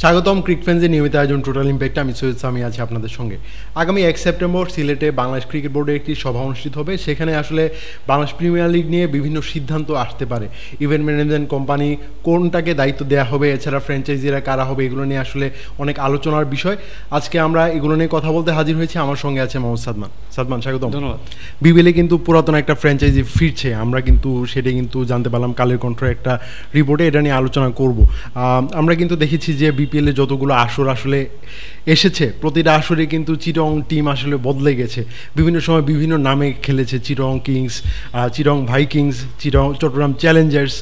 স্বাগতম ক্রিক ফ্যান্সের নিয়মিত আয়োজন টোটাল ইম্প্যাক্টে আমি সৈয়দ সামি আছি আপনাদের সঙ্গে। আগামী 1 সেপ্টেম্বর সিলেটে বাংলাদেশ ক্রিকেট বোর্ডের একটি সভা অনুষ্ঠিত হবে। সেখানে আসলে বাংলাদেশ প্রিমিয়ার লিগ নিয়ে বিভিন্ন সিদ্ধান্ত আসতে পারে। ইভেন্ট ম্যানেজমেন্ট কোম্পানি কোনটাকে দায়িত্ব দেওয়া হবে, এছাড়া ফ্র্যাঞ্চাইজিরা কারা হবে, এগুলো নিয়ে আসলে অনেক আলোচনার বিষয়। আজকে আমরা এগুলো নিয়ে কথা বলতে হাজির হয়েছি। আমার সঙ্গে আছে মোহাম্মদ সাদমান। সাদমান, স্বাগতম। ধন্যবাদ। বিপিএলে কিন্তু পুরাতন একটা ফ্র্যাঞ্চাইজি ফিরছে, আমরা কিন্তু সেটা কিন্তু জানতে পারলাম কালের কণ্ঠের একটা রিপোর্টে। এটা নিয়ে আলোচনা করব। আমরা কিন্তু দেখেছি যে বিপিএলে যতগুলো আসর আসলে এসেছে, প্রতিটা আসরে কিন্তু চিটং টিম আসলে বদলে গেছে। বিভিন্ন সময় বিভিন্ন নামে খেলেছে, চিটং কিংস, চিটং ভাইকিংস, চট্টগ্রাম চ্যালেঞ্জার্স।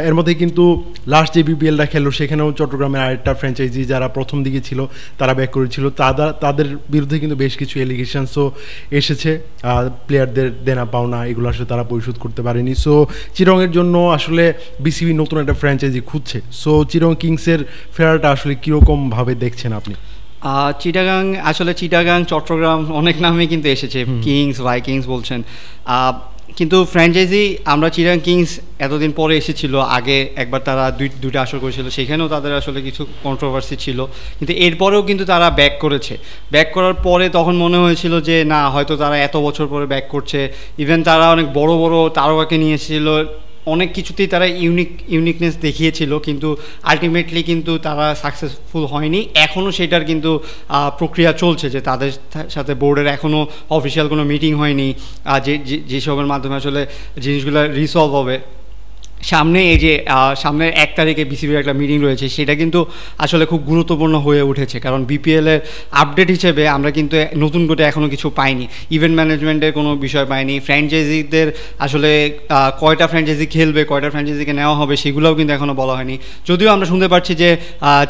এর মধ্যে কিন্তু লাস্ট যে বিপিএলটা খেললো সেখানেও চট্টগ্রামের আরেকটা ফ্র্যাঞ্চাইজি যারা প্রথম দিকে ছিল তারা ব্যাক করেছিল, তাদের বিরুদ্ধে কিন্তু বেশ কিছু এলিগেশনসও এসেছে। প্লেয়ারদের দেনা পাওনা এগুলো আসলে তারা পরিশোধ করতে পারেনি। সো চিটংয়ের জন্য আসলে বিসিবি নতুন একটা ফ্র্যাঞ্চাইজি খুঁজছে। সো চিটং কিংসের ফেরাটা আসলে কীরকমভাবে দেখছেন আপনি? চিটাগাং, চট্টগ্রাম অনেক নামে কিন্তু এসেছে, কিংস, ভাইকিংস বলছেন, কিন্তু ফ্র্যাঞ্চাইজি আমরা চিটাগাং কিংস এতদিন পরে এসেছিল। আগে একবার তারা দুইটা আসর করেছিল, সেখানেও তাদের আসলে কিছু কন্ট্রোভার্সি ছিল, কিন্তু এরপরেও কিন্তু তারা ব্যাক করেছে। ব্যাক করার পরে তখন মনে হয়েছিল যে না, হয়তো তারা এত বছর পরে ব্যাক করছে। ইভেন তারা অনেক বড় বড় তারকাকে নিয়ে এসেছিল, অনেক কিছুতেই তারা ইউনিকনেস দেখিয়েছিল, কিন্তু আলটিমেটলি কিন্তু তারা সাকসেসফুল হয়নি। এখনও সেটার কিন্তু প্রক্রিয়া চলছে, যে তাদের সাথে বোর্ডের এখনও অফিসিয়াল কোনো মিটিং হয়নি যেসবের মাধ্যমে আসলে জিনিসগুলো রিসলভ হবে। সামনের 1 তারিখে বিসিবির একটা মিটিং রয়েছে, সেটা কিন্তু আসলে খুব গুরুত্বপূর্ণ হয়ে উঠেছে, কারণ বিপিএলের আপডেট হিসেবে আমরা কিন্তু নতুন করে এখনও কিছু পাইনি। ইভেন্ট ম্যানেজমেন্টের কোনো বিষয় পাইনি। ফ্র্যাঞ্চাইজিদের আসলে কয়টা ফ্র্যাঞ্চাইজি খেলবে, কয়টা ফ্র্যাঞ্চাইজিকে নেওয়া হবে, সেগুলোও কিন্তু এখনও বলা হয়নি। যদিও আমরা শুনতে পাচ্ছি যে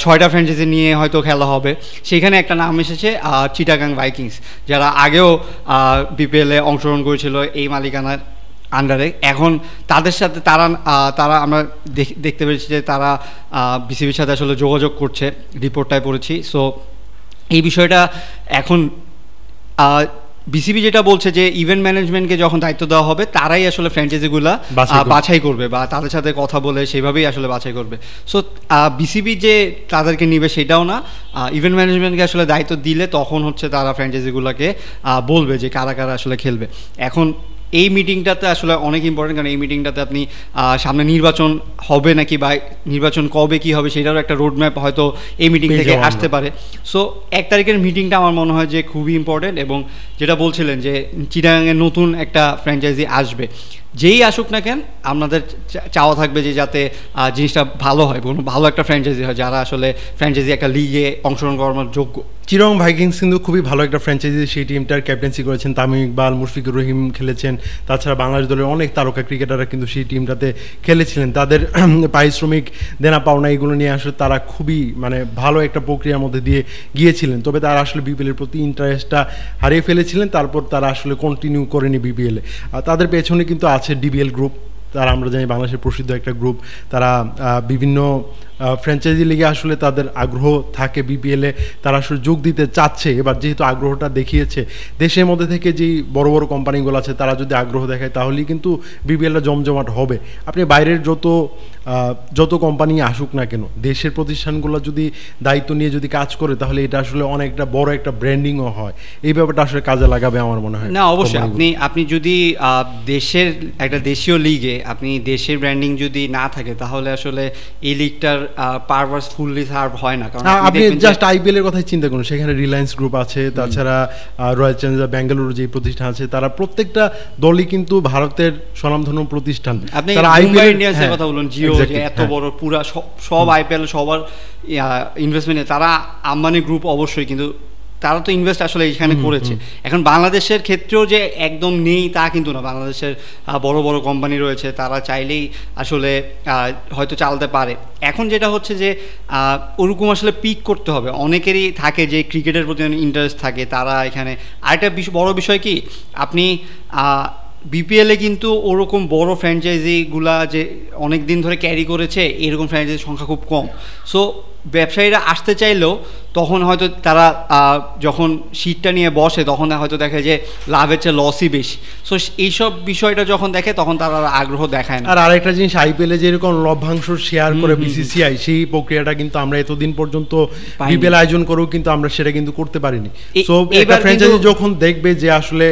6টা ফ্র্যাঞ্চাইজি নিয়ে হয়তো খেলা হবে। সেখানে একটা নাম এসেছে চিটাগাং ভাইকিংস, যারা আগেও বিপিএলে অংশগ্রহণ করেছিল এই মালিকানার আন্ডারে। এখন তাদের সাথে তারা আমরা দেখতে পেরেছি যে তারা বিসিবির সাথে আসলে যোগাযোগ করছে, রিপোর্টটায় পড়েছি। সো এই বিষয়টা এখন বিসিবি যেটা বলছে যে ইভেন্ট ম্যানেজমেন্টকে যখন দায়িত্ব দেওয়া হবে, তারাই আসলে ফ্র্যাঞ্চাইজিগুলো বাছাই করবে, বা তাদের সাথে কথা বলে সেইভাবেই আসলে বাছাই করবে। সো বিসিবি যে তাদেরকে নিবে সেটাও না, ইভেন্ট ম্যানেজমেন্টকে আসলে দায়িত্ব দিলে তখন হচ্ছে তারা ফ্র্যাঞ্চাইজিগুলোকে বলবে যে কারা কারা আসলে খেলবে। এখন এই মিটিংটাতে আসলে অনেক ইম্পর্টেন্ট, কারণ এই মিটিংটাতে আপনি সামনে নির্বাচন হবে নাকি, বা নির্বাচন কবে কী হবে সেটারও একটা রোডম্যাপ হয়তো এই মিটিং থেকে আসতে পারে। সো 1 তারিখের মিটিংটা আমার মনে হয় যে খুবই ইম্পর্টেন্ট। এবং যেটা বলছিলেন যে চিটাগাংয়ের নতুন একটা ফ্র্যাঞ্চাইজি আসবে, যেই আসুক না কেন আপনাদের চাওয়া থাকবে যে যাতে জিনিসটা ভালো হয়, কোনো ভালো একটা ফ্র্যাঞ্চাইজি হয়, যারা আসলে ফ্র্যাঞ্চাইজি একটা লিগে অংশগ্রহণ করার যোগ্য। চিটং ভাইকিংস কিন্তু খুবই ভালো একটা ফ্র্যাঞ্চাইজি, সেই টিমটার ক্যাপ্টেন্সি করেছেন তামিম ইকবাল, মুশফিকুর রহিম খেলেছেন। তাছাড়া বাংলাদেশ দলের অনেক তারকা ক্রিকেটাররা কিন্তু সেই টিমটাতে খেলেছিলেন। তাদের পারিশ্রমিক দেনা পাওনা এগুলো নিয়ে আসলে তারা খুবই ভালো একটা প্রক্রিয়ার মধ্যে দিয়ে গিয়েছিলেন। তবে তারা আসলে বিপিএলের প্রতি ইন্টারেস্টটা হারিয়ে ফেলেছিলেন, তারপর তারা আসলে কন্টিনিউ করেনি বিপিএলে। তাদের পেছনে কিন্তু আছে ডিবিএল গ্রুপ, তারা আমরা জানি বাংলাদেশের প্রসিদ্ধ একটা গ্রুপ। তারা বিভিন্ন ফ্র্যাঞ্চাইজি লিগে আসলে তাদের আগ্রহ থাকে, বিপিএলে তারা আসলে যোগ দিতে চাচ্ছে। এবার যেহেতু আগ্রহটা দেখিয়েছে, দেশের মধ্যে থেকে যেই বড় বড় কোম্পানিগুলো আছে তারা যদি আগ্রহ দেখায়, তাহলেই কিন্তু বিপিএলটা জমজমাট হবে। আপনি বাইরের যত কোম্পানি আসুক না কেন, দেশের প্রতিষ্ঠানগুলো যদি দায়িত্ব নিয়ে যদি কাজ করে, তাহলে এটা আসলে অনেকটা বড় একটা ব্র্যান্ডিংও হয়। এই ব্যাপারটা আসলে কাজে লাগাবে আমার মনে হয়। না, অবশ্যই আপনি যদি দেশের একটা দেশীয় লিগে আপনি দেশের ব্র্যান্ডিং যদি না থাকে, তাহলে আসলে এই লিগটার পারপাস ফুললি সার্ভ হয় না। কারণ আপনি জাস্ট আইপিএল এর কথাই চিন্তা করুন, সেখানে রিলায়েন্স গ্রুপ আছে, তাছাড়া রয়্যাল চ্যালেঞ্জার্স ব্যাঙ্গালুরু যে প্রতিষ্ঠান আছে, তারা প্রত্যেকটা দলই কিন্তু ভারতের স্বনামধন্য প্রতিষ্ঠান। তারা মুম্বাই ইন্ডিয়ান্সের কথা বলুন, জিও যে এত বড় পুরা সব আইপিএল সবার ইনভেস্টমেন্টে, তারা আম্বানি গ্রুপ অবশ্যই, কিন্তু তারা তো ইনভেস্ট আসলে এখানে করেছে। এখন বাংলাদেশের ক্ষেত্রেও যে একদম নেই তা কিন্তু না, বাংলাদেশের বড় বড় কোম্পানি রয়েছে, তারা চাইলেই আসলে হয়তো চালাতে পারে। এখন যেটা হচ্ছে যে ওরকম আসলে পিক করতে হবে। অনেকেরই থাকে যে ক্রিকেটের প্রতি ইন্টারেস্ট থাকে, তারা এখানে আরেকটা বড় বিষয় কি, আপনি বিপিএলে কিন্তু ওরকম বড় ফ্র্যাঞ্চাইজিগুলা যে অনেক দিন ধরে ক্যারি করেছে, এরকম ফ্র্যাঞ্চাইজির সংখ্যা খুব কম। সো ব্যবসায়ীরা আসতে চাইলেও তখন হয়তো তারা যখন শীটটা নিয়ে বসে তখন হয়তো দেখে যে লাভের চেয়ে লসই বেশি। সো এইসব বিষয়টা যখন দেখে তখন তারা আগ্রহ দেখায় না। আর আরেকটা জিনিস, আইপিএলে যেরকম লভ্যাংশ শেয়ার করে বিসিসিআই, সেই প্রক্রিয়াটা কিন্তু আমরা এতদিন পর্যন্ত বিপিএল আয়োজন করেও কিন্তু আমরা সেটা কিন্তু করতে পারিনি। সো একটা ফ্র্যাঞ্চাইজি যখন দেখবে যে আসলে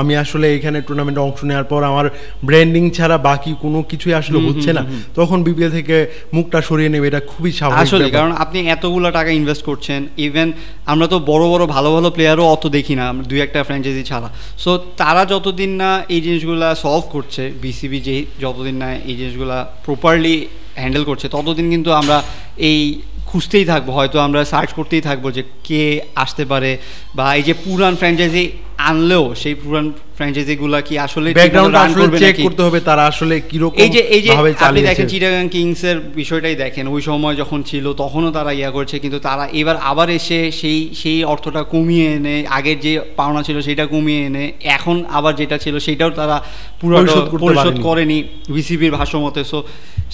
আমি আসলে এখানে টুর্নামেন্টে অংশ নেওয়ার পর আমার ব্র্যান্ডিং ছাড়া বাকি কোনো কিছুই আসলে হচ্ছে না, তখন বিপিএল থেকে মুখটা সরিয়ে নেবে, এটা খুবই স্বাভাবিক আসলে। কারণ আপনি এতগুলো টাকা ইনভেস্ট করছেন, ইভেন আমরা তো বড় বড় ভালো ভালো প্লেয়ারও অত দেখি না, দুই একটা ফ্র্যাঞ্চাইজি ছাড়া। সো তারা যতদিন না এই জিনিসগুলো সলভ করছে, বিসিবি যতদিন না এই জিনিসগুলো প্রপারলি হ্যান্ডেল করছে, ততদিন কিন্তু আমরা এই খুঁজতেই থাকবো, হয়তো আমরা সার্চ করতেই থাকবো যে কে আসতে পারে, বা এই যে পুরান ফ্র্যাঞ্চাইজি আনলেও সেই পুরান ফ্র্যাঞ্চাইজিগুলো কি আসলে ব্যাকগ্রাউন্ড আসলে চেক করতে হবে তারা আসলে কি রকম ভাবে চালিয়েছে। আপনি দেখেন চিটাগাং কিংসের বিষয়টাই দেখেন, ওই সময় যখন ছিল তখনও তারা করছে, কিন্তু তারা এবার আবার এসে সেই অর্থটা কমিয়ে এনে, আগের যে পাওনা ছিল সেটা কমিয়ে এনে এখন আবার যেটা ছিল সেটাও তারা পুরো পরিশোধ করেনি বিসিবির ভাষ্যমতে। সো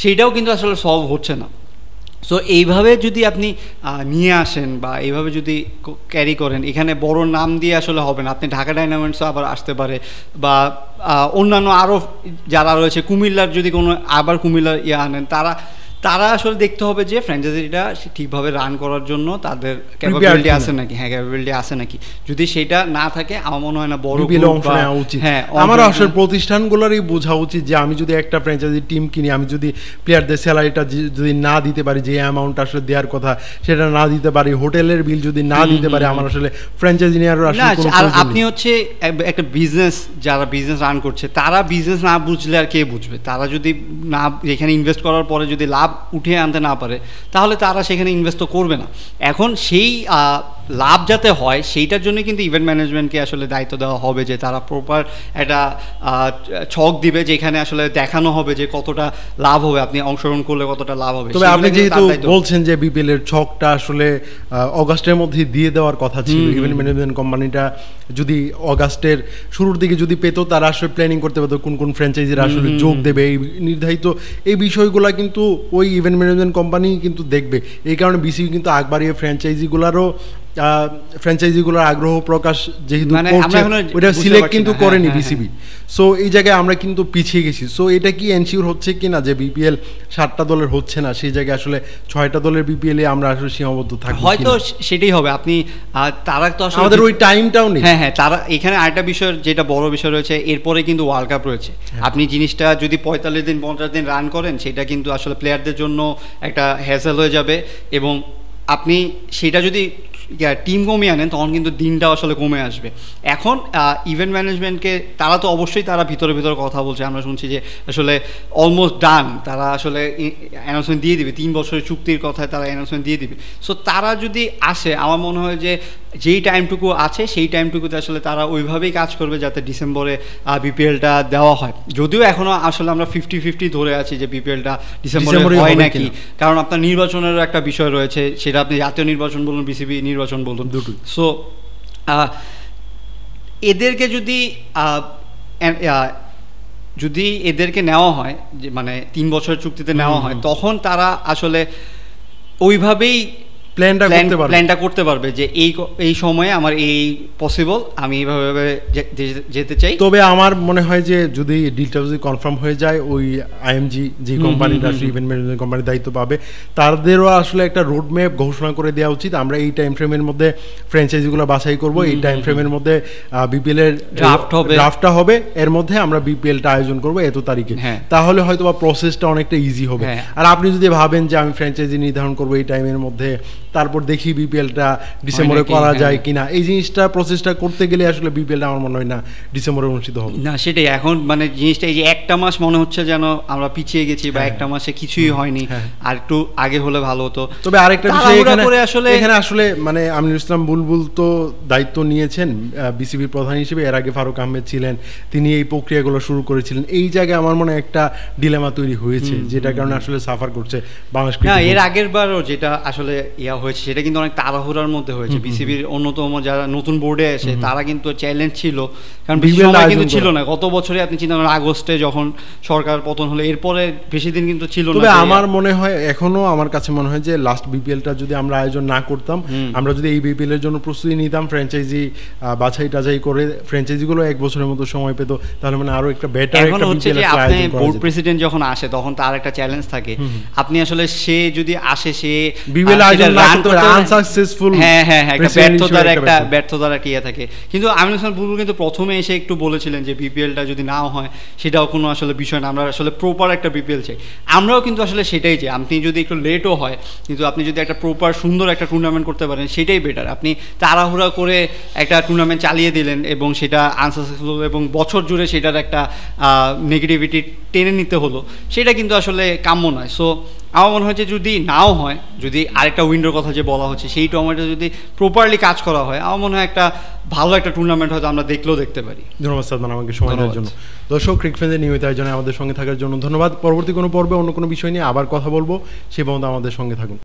সেইটাও কিন্তু আসলে সলভ হচ্ছে না। সো এইভাবে যদি আপনি নিয়ে আসেন বা এইভাবে যদি ক্যারি করেন, এখানে বড় নাম দিয়ে আসলে হবে না। আপনি ঢাকা ডায়নামাইটসও আবার আসতে পারে, বা অন্যান্য আরও যারা রয়েছে, কুমিল্লার যদি কোনো আবার কুমিল্লার আনেন, তারা আসলে দেখতে হবে যে ফ্র্যাঞ্চাইজিটা ঠিকভাবে রান করার জন্য তাদের ক্যাপাবিলিটি আছে নাকি। হ্যাঁ, ক্যাপাবিলিটি আছে নাকি। যদি সেটা না থাকে আমার মনে হয় না বড় অংশ নেওয়া উচিত। হ্যাঁ, আমার আসলে প্রতিষ্ঠানগুলোরই বোঝা উচিত যে আমি যদি একটা ফ্র্যাঞ্চাইজি টিম কিনি, আমি যদি প্লেয়ারদের স্যালারিটা যদি না দিতে পারি, যে অ্যামাউন্ট আসলে দেওয়ার কথা সেটা না দিতে পারি, হোটেলের বিল যদি না দিতে পারি, আমার আসলে ফ্র্যাঞ্চাইজি নেওয়ার আসলে কোনো প্রয়োজন নেই। আপনি হচ্ছে একটা বিজনেস, যারা বিজনেস রান করছে তারা বিজনেস না বুঝলে আর কে বুঝবে? তারা যদি না এখানে ইনভেস্ট করার পরে যদি লাভ উঠিয়ে আনতে না পারে, তাহলে তারা সেখানে ইনভেস্ট করবে না। এখন সেই লাভ যাতে হয় সেইটার জন্য কিন্তু ইভেন্ট ম্যানেজমেন্টকে আসলে দায়িত্ব দেওয়া হবে, যে তারা প্রপার একটা ছক দিবে, যেখানে আসলে দেখানো হবে যে কতটা লাভ হবে, আপনি অংশগ্রহণ করলে কতটা লাভ হবে। তবে আপনি যেহেতু বলছেন যে বিপিএল এর ছকটা আসলে অগাস্টের মধ্যে দিয়ে দেওয়ার কথা ছিল, ইভেন্ট ম্যানেজমেন্ট কোম্পানিটা যদি অগাস্টের শুরুর দিকে যদি পেতো, তারা আসলে প্ল্যানিং করতে পারতো কোন কোন ফ্র্যাঞ্চাইজিরা আসলে যোগ দেবে, এই নির্ধারিত এই বিষয়গুলো কিন্তু ওই ইভেন্ট ম্যানেজমেন্ট কোম্পানি কিন্তু দেখবে। এই কারণে বিসিবি কিন্তু আগ বাড়িয়ে ফ্র্যাঞ্চাইজিগুলোর আগ্রহ প্রকাশ যেহেতু করছে, ওটা সিলেক্ট কিন্তু করেনি বিসিবি। সো এই জায়গায় আমরা কিন্তু পিছিয়ে গেছি। সো এটা কি এনশিওর হচ্ছে কিনা যে বিপিএল 7টা দলের হচ্ছে না, সেই জায়গায় আসলে 6টা দলের বিপিএল এ আমরা আসলে সীমাবদ্ধ থাকবো, হয়তো সেটাই হবে। আপনি তারা তো আসলে আমাদের ওই টাইমটাও নেই। হ্যাঁ, তারা এখানে আরেকটা বিষয়, যেটা বড় বিষয় রয়েছে, এরপরে কিন্তু ওয়ার্ল্ড কাপ রয়েছে। আপনি জিনিসটা যদি 45 দিন 50 দিন রান করেন, সেটা কিন্তু আসলে প্লেয়ারদের জন্য একটা হ্যাসেল হয়ে যাবে, এবং আপনি সেটা যদি টিম কমিয়ে আনেন তখন কিন্তু দিনটা আসলে কমে আসবে। এখন ইভেন্ট ম্যানেজমেন্টকে তারা তো অবশ্যই তারা ভিতরে কথা বলছে, আমরা শুনছি যে আসলে অলমোস্ট ডান, তারা আসলে অ্যানাউন্সমেন্ট দিয়ে দিবে, 3 বছরের চুক্তির কথায় তারা অ্যানাউন্সমেন্ট দিয়ে দিবে। সো তারা যদি আসে, আমার মনে হয় যে যেই টাইমটুকু আছে সেই টাইমটুকুতে আসলে তারা ওইভাবেই কাজ করবে যাতে ডিসেম্বরে বিপিএলটা দেওয়া হয়। যদিও এখনও আসলে আমরা 50-50 ধরে আছি যে বিপিএলটা ডিসেম্বরে হয় নাকি, কারণ আপনার নির্বাচনেরও একটা বিষয় রয়েছে, সেটা আপনি জাতীয় নির্বাচন বলুন, বিসিবি নির্বাচন বলুন, দুটোই। সো এদেরকে যদি এদেরকে নেওয়া হয়, যে মানে 3 বছরের চুক্তিতে নেওয়া হয়, তখন তারা আসলে ওইভাবেই প্ল্যানটা করতে পারবে যে এই সময়ে আমার এই পসিবল, আমি এইভাবে যেতে চাই। তবে আমার মনে হয় যে যদি ডিলটা যদি কনফার্ম হয়ে যায়, ওই আইএমজি যে কোম্পানিটা ইভেন্ট ম্যানেজমেন্ট কোম্পানির দায়িত্ব পাবে, তাদেরও আসলে একটা রোডম্যাপ ঘোষণা করে দেওয়া উচিত। আমরা এই টাইম ফ্রেমের মধ্যে ফ্র্যাঞ্চাইজিগুলো বাছাই করব, এই টাইম ফ্রেমের মধ্যে বিপিএল এর ড্রাফটটা হবে, এর মধ্যে আমরা বিপিএলটা আয়োজন করব এত তারিখে। তাহলে হয়তো বা প্রসেসটা অনেকটা ইজি হবে। আর আপনি যদি ভাবেন যে আমি ফ্র্যাঞ্চাইজি নির্ধারণ করবো এই টাইমের মধ্যে, তারপর দেখি বিপিএলটা ডিসেম্বরে করা যায় কিনা, এই জিনিসটা প্রসেসটা করতে গেলে আসলে বিপিএলটা আমার মনে হয় না ডিসেম্বরে অনুষ্ঠিত হবে না। সেটাই এখন মানে জিনিসটা এই যে একটা মাস মনে হচ্ছে যেন আমরা পিছিয়ে গেছি, বা একটা মাসে কিছুই হয়নি, আর একটু আগে হলে ভালো হতো। তবে আরেকটা বিষয় এখানে আসলে মানে আমিনুল ইসলাম বুলবুল তো দায়িত্ব নিয়েছেন বিসিবির প্রধান হিসেবে, এর আগে ফারুক আহমেদ ছিলেন, তিনি এই প্রক্রিয়াগুলো শুরু করেছিলেন। এই জায়গায় আমার মনে হয় একটা ডিলেমা তৈরি হয়েছে, যেটার কারণে আসলে সাফার করছে বাংলাদেশ। এর আগের বারও যেটা আসলে হয়েছে সেটা কিন্তু অনেক তাড়াহুড়ার মধ্যে হয়েছে। বিসিবির অন্যতম যারা নতুন বোর্ডে এসে তারা কিন্তু চ্যালেঞ্জ ছিল, কারণ বেশি সময় কিন্তু ছিল না। গত বছরে আপনি চিন্তা করেন আগস্টে যখন সরকার পতন হলো, এরপরে বেশি দিন কিন্তু ছিল না। তবে আমার মনে হয় এখনো আমার কাছে মনে হয় যে লাস্ট বিপিএলটা যদি আমরা আয়োজন না করতাম, আমরা যদি এই বিপিএল এর জন্য প্রস্তুতি নিতাম, ফ্র্যাঞ্চাইজি বাছাই টাছাই করে ফ্র্যাঞ্চাইজিগুলো 1 বছরের মতো সময় পেত, তাহলে মানে আরো একটা বেটার একটা বিপিএল আয়োজন করা যেত। আপনি বোর্ড প্রেসিডেন্ট যখন আসে তখন তার একটা চ্যালেঞ্জ থাকে, আপনি আসলে সে যদি আসে সে বিপিএল আয়োজন না করতে আনসাকসেসফুল, হ্যাঁ একটা ব্যর্থতার একটা ইয়ে থাকে। কিন্তু আমিনুল হাসান বুলবুল কিন্তু প্রথমে এসে একটু বলেছিলেন যে বিপিএলটা যদি নাও হয় সেটাও কোনো আসলে বিষয় না, আমরা আসলে প্রপার একটা বিপিএল চাই। আমরাও কিন্তু আসলে সেটাই চাই। আপনি যদি একটু লেটও হয়, কিন্তু আপনি যদি একটা প্রপার সুন্দর একটা টুর্নামেন্ট করতে পারেন সেটাই বেটার। আপনি তাড়াহুড়া করে একটা টুর্নামেন্ট চালিয়ে দিলেন এবং সেটা আনসাকসেসফুল এবং বছর জুড়ে সেটার একটা নেগেটিভিটি টেনে নিতে হলো, সেটা কিন্তু আসলে কাম্য নয়। সো আমার মনে হয় যে যদি নাও হয়, যদি আরেকটা উইন্ডোর কথা যে বলা হচ্ছে সেই টুর্নামেন্টে যদি প্রপারলি কাজ করা হয়, আমার মনে হয় একটা ভালো একটা টুর্নামেন্ট হয়তো আমরা দেখলেও দেখতে পারি। ধন্যবাদ সাদমান আমাকে সময় দেওয়ার জন্য। দর্শক, ক্রিকেট ফ্যানদের নিয়মিত আয়োজনে আমাদের সঙ্গে থাকার জন্য ধন্যবাদ। পরবর্তী কোনো পর্বে অন্য কোনো বিষয় নিয়ে আবার কথা বলবো, সে পর্যন্ত আমাদের সঙ্গে থাকুন।